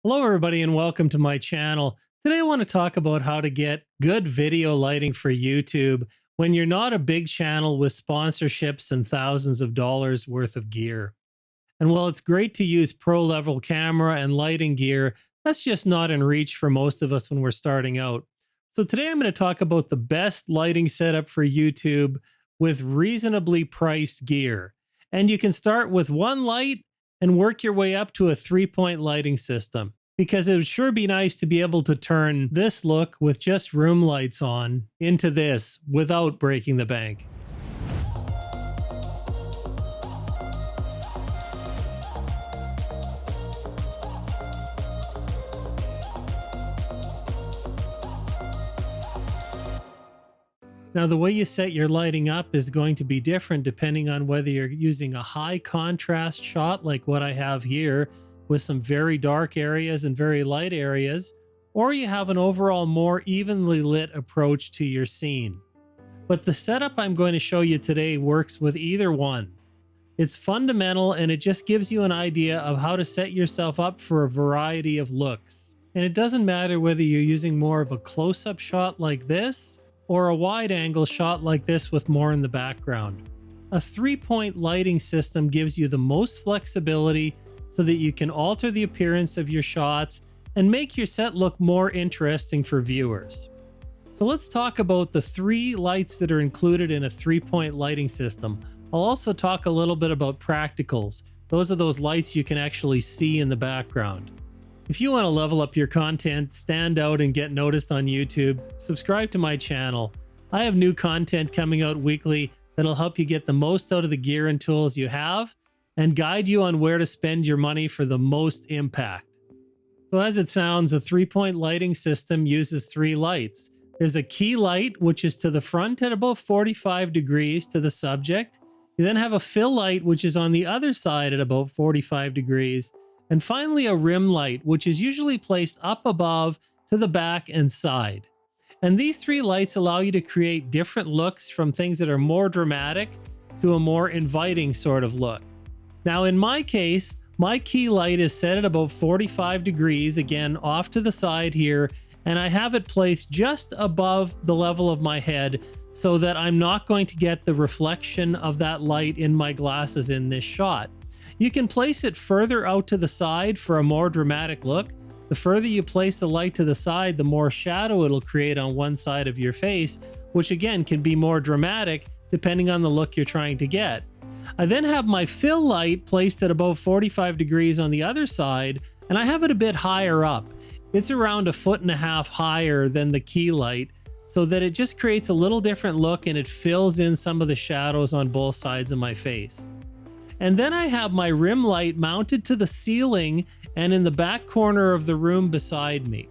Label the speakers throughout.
Speaker 1: Hello everybody and welcome to my channel. Today I want to talk about how to get good video lighting for YouTube when you're not a big channel with sponsorships and thousands of dollars worth of gear. And while it's great to use pro level camera and lighting gear, that's just not in reach for most of us when we're starting out. So today I'm going to talk about the best lighting setup for YouTube with reasonably priced gear. And you can start with one light and work your way up to a 3-point lighting system, because it would sure be nice to be able to turn this look with just room lights on into this without breaking the bank. Now, the way you set your lighting up is going to be different depending on whether you're using a high contrast shot like what I have here with some very dark areas and very light areas, or you have an overall more evenly lit approach to your scene. But the setup I'm going to show you today works with either one. It's fundamental and it just gives you an idea of how to set yourself up for a variety of looks. And it doesn't matter whether you're using more of a close-up shot like this or a wide-angle shot like this with more in the background. A 3-point lighting system gives you the most flexibility so that you can alter the appearance of your shots and make your set look more interesting for viewers. So let's talk about the 3 lights that are included in a 3-point lighting system. I'll also talk a little bit about practicals. Those are those lights you can actually see in the background. If you want to level up your content, stand out, and get noticed on YouTube, subscribe to my channel. I have new content coming out weekly that'll help you get the most out of the gear and tools you have and guide you on where to spend your money for the most impact. So as it sounds, a 3-point lighting system uses 3 lights. There's a key light, which is to the front at about 45 degrees to the subject. You then have a fill light, which is on the other side at about 45 degrees. And finally, a rim light, which is usually placed up above to the back and side. And these 3 lights allow you to create different looks from things that are more dramatic to a more inviting sort of look. Now, in my case, my key light is set at about 45 degrees, again, off to the side here, and I have it placed just above the level of my head so that I'm not going to get the reflection of that light in my glasses in this shot. You can place it further out to the side for a more dramatic look. The further you place the light to the side, the more shadow it'll create on one side of your face, which again can be more dramatic depending on the look you're trying to get. I then have my fill light placed at about 45 degrees on the other side, and I have it a bit higher up. It's around 1.5 feet higher than the key light, so that it just creates a little different look and it fills in some of the shadows on both sides of my face. And then I have my rim light mounted to the ceiling and in the back corner of the room beside me.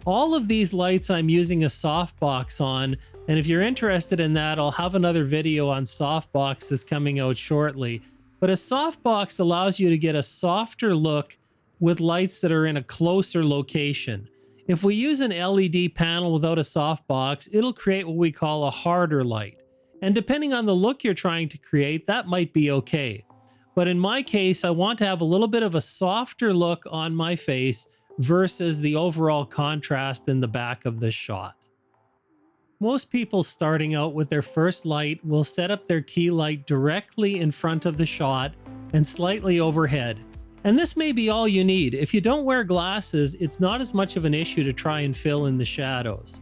Speaker 1: All of these lights I'm using a softbox on, and if you're interested in that, I'll have another video on softboxes coming out shortly. But a softbox allows you to get a softer look with lights that are in a closer location. If we use an LED panel without a softbox, it'll create what we call a harder light. And depending on the look you're trying to create, that might be okay. But in my case, I want to have a little bit of a softer look on my face versus the overall contrast in the back of this shot. Most people starting out with their first light will set up their key light directly in front of the shot and slightly overhead. And this may be all you need. If you don't wear glasses, it's not as much of an issue to try and fill in the shadows.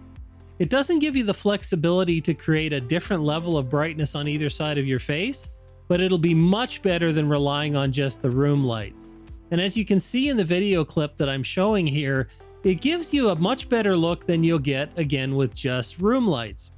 Speaker 1: It doesn't give you the flexibility to create a different level of brightness on either side of your face, but it'll be much better than relying on just the room lights. And as you can see in the video clip that I'm showing here, it gives you a much better look than you'll get again with just room lights.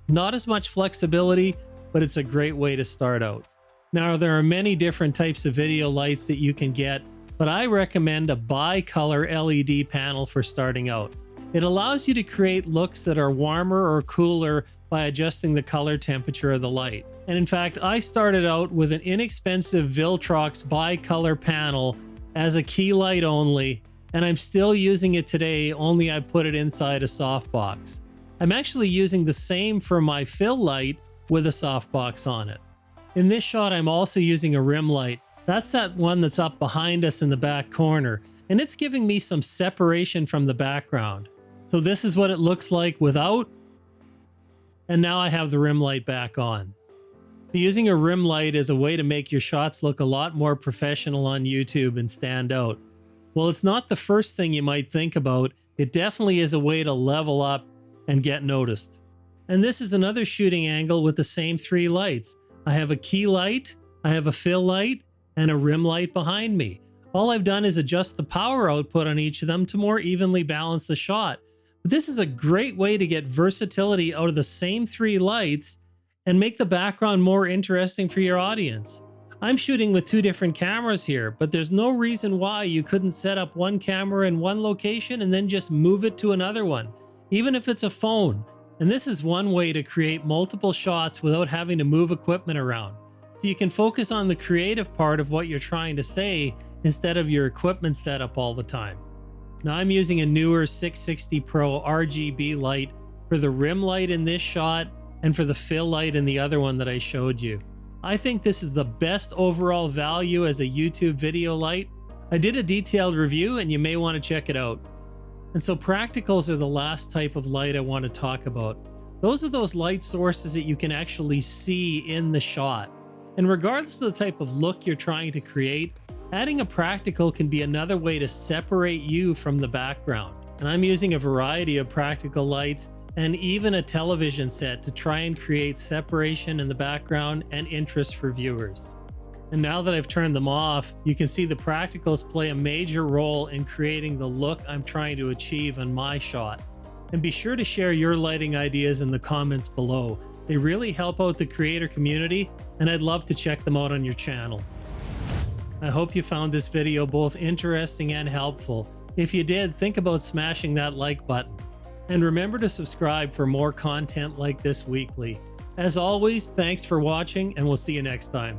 Speaker 1: Not as much flexibility, but it's a great way to start out. Now, there are many different types of video lights that you can get, but I recommend a bi-color LED panel for starting out. It allows you to create looks that are warmer or cooler by adjusting the color temperature of the light. And in fact, I started out with an inexpensive Viltrox bi-color panel as a key light only, and I'm still using it today, only I put it inside a softbox. I'm actually using the same for my fill light with a softbox on it. In this shot, I'm also using a rim light. That's that one that's up behind us in the back corner. and it's giving me some separation from the background. So this is what it looks like without, and now I have the rim light back on. So using a rim light is a way to make your shots look a lot more professional on YouTube and stand out. Well, it's not the first thing you might think about. It definitely is a way to level up and get noticed. And this is another shooting angle with the same 3 lights. I have a key light, I have a fill light, and a rim light behind me. All I've done is adjust the power output on each of them to more evenly balance the shot. But this is a great way to get versatility out of the same 3 lights and make the background more interesting for your audience. I'm shooting with 2 different cameras here, but there's no reason why you couldn't set up one camera in one location and then just move it to another one, even if it's a phone. And this is one way to create multiple shots without having to move equipment around. So you can focus on the creative part of what you're trying to say instead of your equipment setup all the time. Now I'm using a Neewer 660 Pro RGB light for the rim light in this shot and for the fill light in the other one that I showed you. I think this is the best overall value as a YouTube video light. I did a detailed review and you may want to check it out. And so practicals are the last type of light I want to talk about. Those are those light sources that you can actually see in the shot. And regardless of the type of look you're trying to create, adding a practical can be another way to separate you from the background. And I'm using a variety of practical lights and even a television set to try and create separation in the background and interest for viewers. And now that I've turned them off, you can see the practicals play a major role in creating the look I'm trying to achieve on my shot. And be sure to share your lighting ideas in the comments below. They really help out the creator community, and I'd love to check them out on your channel. I hope you found this video both interesting and helpful. If you did, think about smashing that like button. And remember to subscribe for more content like this weekly. As always, thanks for watching, and we'll see you next time.